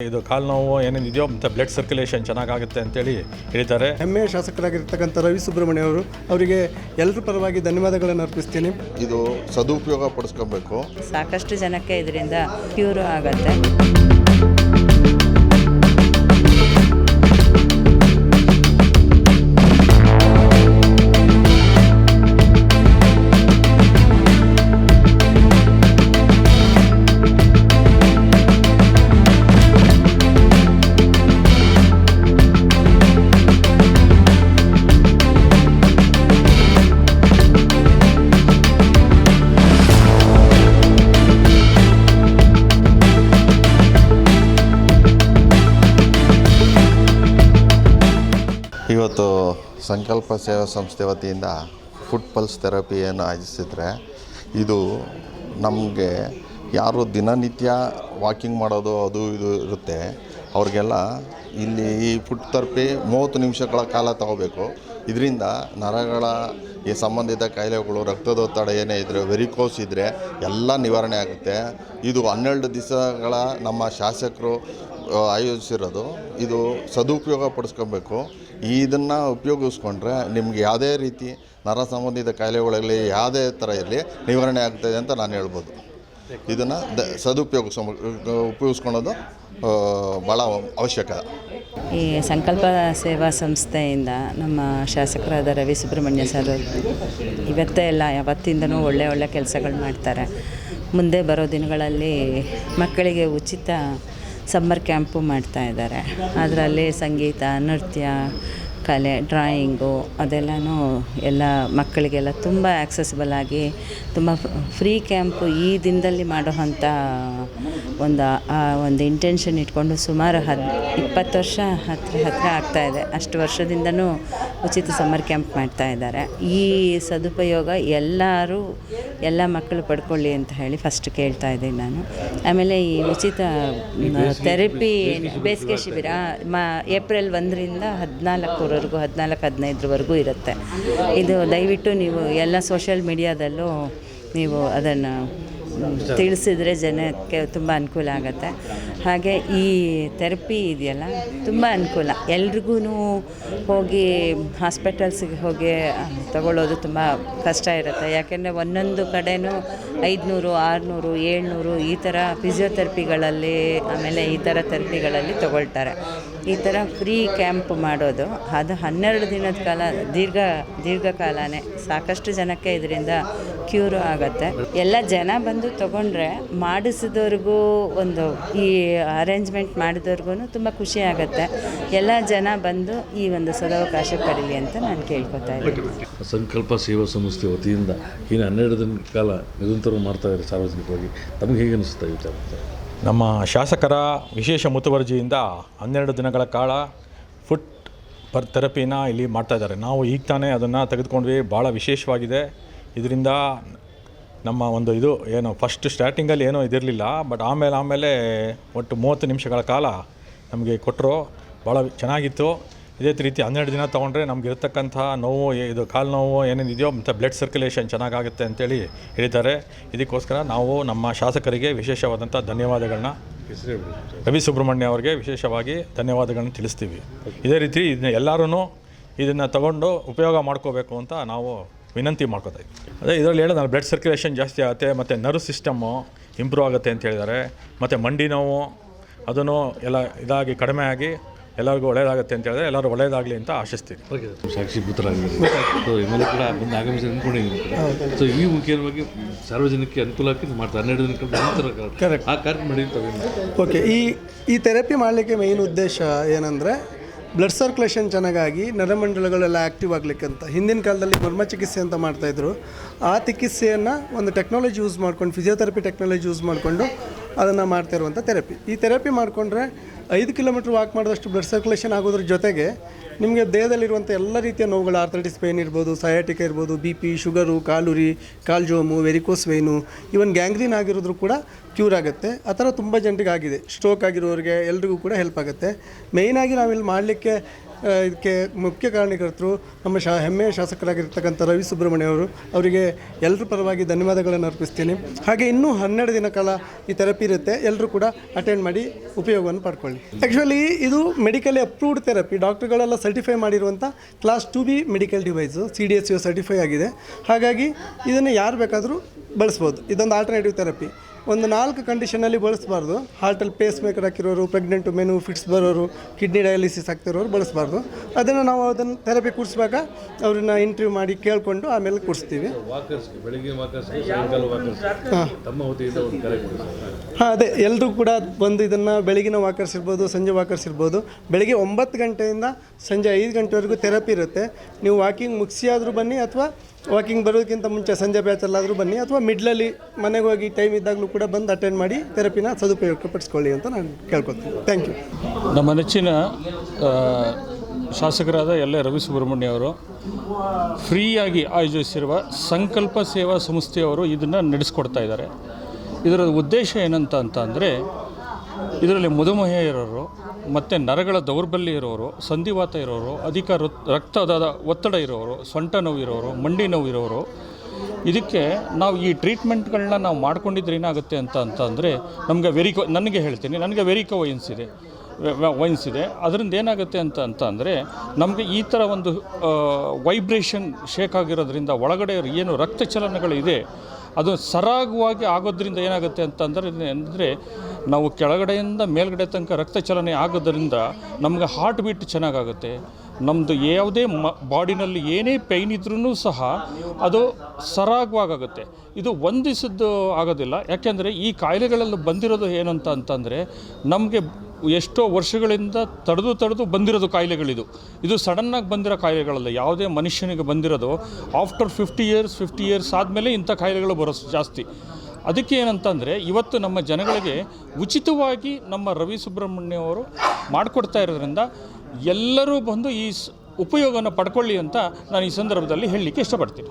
ಇದು ಕಾಲು ನೋವು ಏನೇನಿದೆಯೋ ಮತ್ತು ಬ್ಲಡ್ ಸರ್ಕ್ಯುಲೇಷನ್ ಚೆನ್ನಾಗಾಗುತ್ತೆ ಅಂತೇಳಿ ಹೇಳಿದ್ದಾರೆ. ಹೆಮ್ಮೆಯ ಶಾಸಕರಾಗಿರ್ತಕ್ಕಂಥ ರವಿ ಸುಬ್ರಹ್ಮಣ್ಯ ಅವರಿಗೆ ಎಲ್ಲರ ಪರವಾಗಿ ಧನ್ಯವಾದಗಳನ್ನು ಅರ್ಪಿಸ್ತೀನಿ. ಇದು ಸದುಪಯೋಗ ಪಡಿಸ್ಕೊಬೇಕು. ಸಾಕಷ್ಟು ಜನಕ್ಕೆ ಇದರಿಂದ ಕ್ಯೂರ್ ಆಗುತ್ತೆ. ಇವತ್ತು ಸಂಕಲ್ಪ ಸೇವಾ ಸಂಸ್ಥೆ ವತಿಯಿಂದ ಫುಟ್ ಪಲ್ಸ್ ಥೆರಪಿಯನ್ನು ಆಯೋಜಿಸಿದರೆ ಇದು ನಮಗೆ ಯಾರು ದಿನನಿತ್ಯ ವಾಕಿಂಗ್ ಮಾಡೋದು ಅದು ಇದು ಇರುತ್ತೆ ಅವ್ರಿಗೆಲ್ಲ ಇಲ್ಲಿ ಈ ಫುಟ್ ಥೆರಪಿ 30 ನಿಮಿಷಗಳ ಕಾಲ ತಗೋಬೇಕು. ಇದರಿಂದ ನರಗಳ ಈ ಸಂಬಂಧಿತ ಕಾಯಿಲೆಗಳು, ರಕ್ತದೊತ್ತಡ ಏನೇ ಇದ್ದರೆ, ವೆರಿಕೋಸ್ ಇದ್ದರೆ ಎಲ್ಲ ನಿವಾರಣೆ ಆಗುತ್ತೆ. ಇದು 12 ದಿವಸಗಳ ನಮ್ಮ ಶಾಸಕರು ಆಯೋಜಿಸಿರೋದು. ಇದು ಸದುಪಯೋಗ ಪಡಿಸ್ಕೊಬೇಕು. ಇದನ್ನು ಉಪಯೋಗಿಸ್ಕೊಂಡ್ರೆ ನಿಮ್ಗೆ ಯಾವುದೇ ರೀತಿ ನರ ಸಂಬಂಧಿತ ಕಾಯಿಲೆಗಳಲ್ಲಿ ಯಾವುದೇ ಥರ ಇರಲಿ ನಿವಾರಣೆ ಆಗ್ತದೆ ಅಂತ ನಾನು ಹೇಳ್ಬೋದು. ಇದನ್ನು ಉಪಯೋಗಿಸ್ಕೊಳ್ಳೋದು ಭಾಳ ಅವಶ್ಯಕ. ಈ ಸಂಕಲ್ಪ ಸೇವಾ ಸಂಸ್ಥೆಯಿಂದ ನಮ್ಮ ಶಾಸಕರಾದ ರವಿ ಸುಬ್ರಹ್ಮಣ್ಯ ಸರ್ ಇವತ್ತೇ ಎಲ್ಲ ಯಾವತ್ತಿಂದನೂ ಒಳ್ಳೆ ಕೆಲಸಗಳು ಮಾಡ್ತಾರೆ. ಮುಂದೆ ಬರೋ ದಿನಗಳಲ್ಲಿ ಮಕ್ಕಳಿಗೆ ಉಚಿತ ಸಮ್ಮರ್ ಕ್ಯಾಂಪು ಮಾಡ್ತಾಯಿದ್ದಾರೆ. ಅದರಲ್ಲಿ ಸಂಗೀತ, ನೃತ್ಯ, ಕಲೆ, ಡ್ರಾಯಿಂಗು ಅದೆಲ್ಲನೂ ಎಲ್ಲ ಮಕ್ಕಳಿಗೆಲ್ಲ ತುಂಬ ಆ್ಯಕ್ಸೆಸಿಬಲ್ ಆಗಿ ತುಂಬ ಫ್ರೀ ಕ್ಯಾಂಪು ಈ ದಿನದಲ್ಲಿ ಮಾಡೋವಂಥ ಒಂದು ಇಂಟೆನ್ಷನ್ ಇಟ್ಕೊಂಡು ಸುಮಾರು 20 ವರ್ಷ ಹತ್ತಿರ ಆಗ್ತಾಯಿದೆ. ಅಷ್ಟು ವರ್ಷದಿಂದನೂ ಉಚಿತ ಸಮ್ಮರ್ ಕ್ಯಾಂಪ್ ಮಾಡ್ತಾಯಿದ್ದಾರೆ. ಈ ಸದುಪಯೋಗ ಎಲ್ಲ ಮಕ್ಕಳು ಪಡ್ಕೊಳ್ಳಿ ಅಂತ ಹೇಳಿ ಫಸ್ಟ್ ಕೇಳ್ತಾ ಇದ್ದೀನಿ ನಾನು. ಆಮೇಲೆ ಈ ಉಚಿತ ಥೆರಪಿ ಬೇಸಿಗೆ ಶಿಬಿರ ಏಪ್ರಿಲ್ 1ರಿಂದ 14-15 ಇರುತ್ತೆ. ಇದು ದಯವಿಟ್ಟು ನೀವು ಎಲ್ಲ ಸೋಷಿಯಲ್ ಮೀಡಿಯಾದಲ್ಲೂ ನೀವು ಅದನ್ನು ತಿಳಿಸಿದರೆ ಜನಕ್ಕೆ ತುಂಬ ಅನುಕೂಲ ಆಗುತ್ತೆ. ಹಾಗೆ ಈ ಥೆರಪಿ ಇದೆಯಲ್ಲ ತುಂಬ ಅನುಕೂಲ. ಎಲ್ರಿಗೂ ಹೋಗಿ ಹಾಸ್ಪಿಟಲ್ಸಿಗೆ ಹೋಗಿ ತಗೊಳ್ಳೋದು ತುಂಬ ಕಷ್ಟ ಇರುತ್ತೆ. ಯಾಕೆಂದರೆ ಒಂದೊಂದು ಕಡೆಯೂ 500, 600, 700 ಈ ಥರ ಫಿಸಿಯೋಥೆರಪಿಗಳಲ್ಲಿ, ಆಮೇಲೆ ಈ ಥರ ಥೆರಪಿಗಳಲ್ಲಿ ತಗೊಳ್ತಾರೆ. ಈ ಥರ ಫ್ರೀ ಕ್ಯಾಂಪ್ ಮಾಡೋದು ಅದು 12 ದಿನದ ಕಾಲ ದೀರ್ಘಕಾಲನೇ ಸಾಕಷ್ಟು ಜನಕ್ಕೆ ಇದರಿಂದ ಕ್ಯೂರು ಆಗುತ್ತೆ. ಎಲ್ಲ ಜನ ಬಂದು ತಗೊಂಡ್ರೆ ಮಾಡಿಸಿದವ್ರಿಗೂ ಒಂದು ಈ ಅರೇಂಜ್ಮೆಂಟ್ ಮಾಡಿದವ್ರಿಗೂ ತುಂಬ ಖುಷಿ ಆಗುತ್ತೆ. ಎಲ್ಲ ಜನ ಬಂದು ಈ ಒಂದು ಸದಾವಕಾಶ ಪಡೀಲಿ ಅಂತ ನಾನು ಕೇಳ್ಕೊತಾ ಇದ್ದೀನಿ. ಸಂಕಲ್ಪ ಸೇವಾ ಸಂಸ್ಥೆ ವತಿಯಿಂದ ಇನ್ನು 12 ದಿನದ ಕಾಲ ನಿರಂತರ ಮಾಡ್ತಾ ಇದ್ದಾರೆ ಸಾರ್ವಜನಿಕವಾಗಿ. ತಮಗೆ ಹೇಗೆ ಅನಿಸುತ್ತೆ ವಿಚಾರ? ನಮ್ಮ ಶಾಸಕರ ವಿಶೇಷ ಮುತುವರ್ಜಿಯಿಂದ 12 ದಿನಗಳ ಕಾಲ ಫುಟ್ ಥೆರಪಿನ ಇಲ್ಲಿ ಮಾಡ್ತಾಯಿದ್ದಾರೆ. ನಾವು ಈಗ ತಾನೇ ಅದನ್ನು ತೆಗೆದುಕೊಂಡ್ವಿ. ಭಾಳ ವಿಶೇಷವಾಗಿದೆ. ಇದರಿಂದ ನಮ್ಮ ಒಂದು ಇದು ಏನು ಫಸ್ಟ್ ಸ್ಟಾರ್ಟಿಂಗಲ್ಲಿ ಏನೂ ಇದಿರಲಿಲ್ಲ, ಬಟ್ ಆಮೇಲೆ ಒಟ್ಟು 30 ನಿಮಿಷಗಳ ಕಾಲ ನಮಗೆ ಕೊಟ್ಟರು. ಭಾಳ ಚೆನ್ನಾಗಿತ್ತು. ಇದೇ ರೀತಿ 12 ದಿನ ತೊಗೊಂಡ್ರೆ ನಮ್ಗೆ ಇರತಕ್ಕಂಥ ನೋವು, ಇದು ಕಾಲು ನೋವು ಏನೇನಿದೆಯೋ ಮತ್ತು ಬ್ಲಡ್ ಸರ್ಕ್ಯುಲೇಷನ್ ಚೆನ್ನಾಗಾಗುತ್ತೆ ಅಂತೇಳಿ ಹೇಳಿದ್ದಾರೆ. ಇದಕ್ಕೋಸ್ಕರ ನಾವು ನಮ್ಮ ಶಾಸಕರಿಗೆ ವಿಶೇಷವಾದಂಥ ಧನ್ಯವಾದಗಳನ್ನ ರವಿ ಸುಬ್ರಹ್ಮಣ್ಯ ಅವರಿಗೆ ವಿಶೇಷವಾಗಿ ಧನ್ಯವಾದಗಳನ್ನ ತಿಳಿಸ್ತೀವಿ. ಇದೇ ರೀತಿ ಎಲ್ಲರೂ ಇದನ್ನು ತಗೊಂಡು ಉಪಯೋಗ ಮಾಡ್ಕೋಬೇಕು ಅಂತ ನಾವು ವಿನಂತಿ ಮಾಡ್ಕೋತಾ ಇದ್ದೀವಿ. ಅದೇ ಇದರಲ್ಲಿ ಹೇಳೋದು ಬ್ಲಡ್ ಸರ್ಕ್ಯುಲೇಷನ್ ಜಾಸ್ತಿ ಆಗುತ್ತೆ ಮತ್ತು ನರ್ವ್ ಸಿಸ್ಟಮ್ಮು ಇಂಪ್ರೂವ್ ಆಗುತ್ತೆ ಅಂತ ಹೇಳಿದ್ದಾರೆ. ಮತ್ತು ಮಂಡಿ ನೋವು ಅದನ್ನು ಎಲ್ಲ ಇದಾಗಿ ಕಡಿಮೆ ಆಗಿ ಎಲ್ಲರಿಗೂ ಒಳ್ಳೆಯದಾಗುತ್ತೆ ಅಂತ ಹೇಳಿದ್ರೆ ಎಲ್ಲರೂ ಒಳ್ಳೆಯದಾಗಲಿ ಅಂತ ಆಶಿಸ್ತೀವಿ. ಸಾಕ್ಷಿ ಪುತ್ರರಾಗಿದ್ದೀವಿ. ಸೊ ಎಮ್ಮೆಲ್ಲೆ ಕೂಡ ಬಂದು ಆಗಮಿಸಿ ಅಂದ್ಕೊಂಡಿದ್ದೀನಿ. ಸೊ ಈ ಮುಖ್ಯವಾಗಿ ಸಾರ್ವಜನಿಕರಿಗೆ ಅನುಕೂಲಕ್ಕೆ ಮಾಡ್ತಾರೆ. 12 ದಿನಗಳ ನಂತರ ಆ ಕಾರ್ಯಕ್ರಮ ನಡೆಯುತ್ತವೆ. ಓಕೆ, ಈ ಥೆರಪಿ ಮಾಡಲಿಕ್ಕೆ ಮೇಯ್ನ್ ಉದ್ದೇಶ ಏನಂದರೆ ಬ್ಲಡ್ ಸರ್ಕ್ಯುಲೇಷನ್ ಚೆನ್ನಾಗಾಗಿ ನರಮಂಡಲಗಳೆಲ್ಲ ಆ್ಯಕ್ಟಿವ್ ಆಗಲಿಕ್ಕಂತ. ಹಿಂದಿನ ಕಾಲದಲ್ಲಿ ಮರ್ಮ ಚಿಕಿತ್ಸೆ ಅಂತ ಮಾಡ್ತಾಯಿದ್ರು. ಆ ಚಿಕಿತ್ಸೆಯನ್ನು ಒಂದು ಟೆಕ್ನಾಲಜಿ ಯೂಸ್ ಮಾಡ್ಕೊಂಡು, ಫಿಸಿಯೋಥೆರಪಿ ಟೆಕ್ನಾಲಜಿ ಯೂಸ್ ಮಾಡಿಕೊಂಡು ಅದನ್ನು ಮಾಡ್ತಾಯಿರುವಂಥ ಥೆರಪಿ. ಈ ಥೆರಪಿ ಮಾಡಿಕೊಂಡ್ರೆ 5 ಕಿಲೋಮೀಟ್ರ್ ವಾಕ್ ಮಾಡಿದಷ್ಟು ಬ್ಲಡ್ ಸರ್ಕ್ಯುಲೇಷನ್ ಆಗೋದ್ರ ಜೊತೆಗೆ ನಿಮಗೆ ದೇಹದಲ್ಲಿರುವಂಥ ಎಲ್ಲ ರೀತಿಯ ನೋವುಗಳು, ಆರ್ಥರೈಟಿಸ್ ಪೇನ್ ಇರ್ಬೋದು, ಸಯಾಟಿಕ ಇರ್ಬೋದು, BP, ಶುಗರು, ಕಾಲುರಿ, ಕಾಲ್ಜೋಮು, ವೆರಿಕೋಸ್ ವೇನು, ಇವನ್ ಗ್ಯಾಂಗ್ರೀನ್ ಆಗಿರೋದ್ರು ಕೂಡ ಕ್ಯೂರ್ ಆಗುತ್ತೆ. ಆ ಥರ ತುಂಬ ಜನರಿಗೆ ಆಗಿದೆ, ಸ್ಟ್ರೋಕ್ ಆಗಿರೋರಿಗೆ ಎಲ್ರಿಗೂ ಕೂಡ ಹೆಲ್ಪ್ ಆಗುತ್ತೆ. ಮೇಯ್ನಾಗಿ ನಾವಿಲ್ಲಿ ಮಾಡಲಿಕ್ಕೆ ಇದಕ್ಕೆ ಮುಖ್ಯ ಕಾರಣಕರ್ತರು ನಮ್ಮ ಹೆಮ್ಮೆಯ ಶಾಸಕರಾಗಿರ್ತಕ್ಕಂಥ ರವಿ ಸುಬ್ರಹ್ಮಣ್ಯ ಅವರು. ಅವರಿಗೆ ಎಲ್ಲರ ಪರವಾಗಿ ಧನ್ಯವಾದಗಳನ್ನು ಅರ್ಪಿಸ್ತೀನಿ. ಹಾಗೆ ಇನ್ನೂ 12 ದಿನ ಕಾಲ ಈ ಥೆರಪಿ ಇರುತ್ತೆ, ಎಲ್ಲರೂ ಕೂಡ ಅಟೆಂಡ್ ಮಾಡಿ ಉಪಯೋಗವನ್ನು ಪಡ್ಕೊಳ್ಳಿ. ಆ್ಯಕ್ಚುಲಿ ಇದು ಮೆಡಿಕಲಿ ಅಪ್ರೂವ್ಡ್ ಥೆರಪಿ, ಡಾಕ್ಟ್ರುಗಳೆಲ್ಲ ಸರ್ಟಿಫೈ ಮಾಡಿರುವಂಥ class 2B medical device, CDSCO certify ಆಗಿದೆ. ಹಾಗಾಗಿ ಇದನ್ನು ಯಾರು ಬೇಕಾದರೂ ಬಳಸ್ಬೋದು. ಇದೊಂದು ಆಲ್ಟರ್ನೇಟಿವ್ ಥೆರಪಿ. ಒಂದು 4 ಕಂಡೀಷನಲ್ಲಿ ಬಳಸಬಾರ್ದು. ಹಾರ್ಟಲ್ಲಿ ಪೇಸ್ ಮೇಕರ್ ಹಾಕಿರೋರು, ಪ್ರೆಗ್ನೆಂಟ್ ವುಮೆನು, ಫಿಟ್ಸ್ ಬರೋರು, ಕಿಡ್ನಿ ಡಯಾಲಿಸಿಸ್ ಆಗ್ತಿರೋರು ಬಳಸಬಾರ್ದು. ಅದನ್ನು ನಾವು ಅದನ್ನು ಥೆರಪಿ ಕೂರಿಸುವಾಗ ಅವ್ರನ್ನ ಇಂಟರ್ವ್ಯೂ ಮಾಡಿ ಕೇಳಿಕೊಂಡು ಆಮೇಲೆ ಕೂರಿಸ್ತೀವಿ. ವಾಕರ್ಸ್ಗೆ ಬೆಳಿಗ್ಗೆ ವಾಕರ್ಸ್ಗೆ ಸಾಯಂಕಾಲ ವಾಕರ್ಸ್ ತಮ್ಮ ವತಿಯಿಂದ ಒಂದು ಕರೆ ಕೊಡಿ ಸರ್. ಹಾಂ, ಅದೇ ಎಲ್ಲರೂ ಕೂಡ ಬಂದು ಇದನ್ನು ಬೆಳಗಿನ ವಾಕರ್ಸ್ ಇರ್ಬೋದು, ಸಂಜೆ ವಾಕರ್ಸ್ ಇರ್ಬೋದು. ಬೆಳಗ್ಗೆ 9 ಗಂಟೆಯಿಂದ ಸಂಜೆ 5 ಗಂಟೆವರೆಗೂ ಥೆರಪಿ ಇರುತ್ತೆ. ನೀವು ವಾಕಿಂಗ್ ಮುಗಿಸಿ ಆದರೂ ಬನ್ನಿ, ಅಥವಾ ವಾಕಿಂಗ್ ಬರೋದಕ್ಕಿಂತ ಮುಂಚೆ ಸಂಜೆ ಬ್ಯಾಚಲ್ಲಾದರೂ ಬನ್ನಿ, ಅಥವಾ ಮಿಡ್ಲಲ್ಲಿ ಮನೆಗೆ ಹೋಗಿ ಟೈಮ್ ಇದ್ದಾಗಲೂ ಕೂಡ ಬಂದು ಅಟೆಂಡ್ ಮಾಡಿ ಥೆರಪಿನ ಸದುಪಯೋಗಪಡಿಸ್ಕೊಳ್ಳಿ ಅಂತ ನಾನು ಕೇಳ್ಕೊತೀನಿ. Thank you. ನಮ್ಮ ನೆಚ್ಚಿನ ಶಾಸಕರಾದ ರವಿ ಸುಬ್ರಹ್ಮಣ್ಯ ಅವರು ಫ್ರೀಯಾಗಿ ಆಯೋಜಿಸಿರುವ ಸಂಕಲ್ಪ ಸೇವಾ ಸಂಸ್ಥೆಯವರು ಇದನ್ನು ನಡೆಸ್ಕೊಡ್ತಾ ಇದ್ದಾರೆ. ಇದರ ಉದ್ದೇಶ ಏನಂತ ಅಂದರೆ ಇದರಲ್ಲಿ ಮಧುಮೇಹ ಇರೋರು ಮತ್ತು ನರಗಳ ದೌರ್ಬಲ್ಯ ಇರೋರು, ಸಂಧಿವಾತ ಇರೋರು, ಅಧಿಕ ರಕ್ತದ ಒತ್ತಡ ಇರೋರು, ಸೊಂಟ ನೋವು ಇರೋರು, ಮಂಡಿ ನೋವು ಇರೋರು, ಇದಕ್ಕೆ ನಾವು ಈ ಟ್ರೀಟ್ಮೆಂಟ್ಗಳನ್ನ ನಾವು ಮಾಡ್ಕೊಂಡಿದ್ರೆ ಏನಾಗುತ್ತೆ ಅಂತಂದರೆ ನಮಗೆ ನನಗೆ ಹೇಳ್ತೀನಿ, ನನಗೆ ವೈನ್ಸ್ ಇದೆ. ಅದರಿಂದ ಏನಾಗುತ್ತೆ ಅಂದರೆ ನಮಗೆ ಈ ಥರ ಒಂದು ವೈಬ್ರೇಷನ್ ಶೇಕ್ ಆಗಿರೋದ್ರಿಂದ ಒಳಗಡೆ ಏನು ರಕ್ತ ಚಲನಗಳಿದೆ ಅದು ಸರಾಗವಾಗಿ ಆಗೋದ್ರಿಂದ ಏನಾಗುತ್ತೆ ಅಂದರೆ ನಾವು ಕೆಳಗಡೆಯಿಂದ ಮೇಲ್ಗಡೆ ತನಕ ರಕ್ತ ಚಲನೆ ಆಗೋದ್ರಿಂದ ನಮಗೆ ಹಾರ್ಟ್ ಬೀಟ್ ಚೆನ್ನಾಗಾಗುತ್ತೆ. ನಮ್ಮದು ಯಾವುದೇ ಬಾಡಿನಲ್ಲಿ ಏನೇ ಪೈನ್ ಇದ್ರೂ ಸಹ ಅದು ಸರಾಗವಾಗುತ್ತೆ. ಇದು ಒಂದು ದಿವಸದ್ದು ಆಗೋದಿಲ್ಲ. ಯಾಕೆಂದರೆ ಈ ಕಾಯಿಲೆಗಳಲ್ಲಿ ಬಂದಿರೋದು ಏನಂತಂದರೆ ನಮಗೆ ಎಷ್ಟೋ ವರ್ಷಗಳಿಂದ ತಡೆದು ಬಂದಿರೋದು ಕಾಯಿಲೆಗಳಿದು. ಇದು ಸಡನ್ನಾಗಿ ಬಂದಿರೋ ಕಾಯಿಲೆಗಳಲ್ಲ. ಯಾವುದೇ ಮನುಷ್ಯನಿಗೆ ಬಂದಿರೋದು ಆಫ್ಟರ್ 50 ಇಯರ್ಸ್ ಆದಮೇಲೆ ಇಂಥ ಕಾಯಿಲೆಗಳು ಬರೋದು ಜಾಸ್ತಿ. ಅದಕ್ಕೆ ಏನಂತಂದರೆ ಇವತ್ತು ನಮ್ಮ ಜನಗಳಿಗೆ ಉಚಿತವಾಗಿ ನಮ್ಮ ರವಿ ಸುಬ್ರಹ್ಮಣ್ಯ ಅವರು ಮಾಡಿಕೊಡ್ತಾ ಇರೋದ್ರಿಂದ ಎಲ್ಲರೂ ಬಂದು ಈ ಉಪಯೋಗವನ್ನು ಪಡ್ಕೊಳ್ಳಿ ಅಂತ ನಾನು ಈ ಸಂದರ್ಭದಲ್ಲಿ ಹೇಳಲಿಕ್ಕೆ ಇಷ್ಟಪಡ್ತೀನಿ.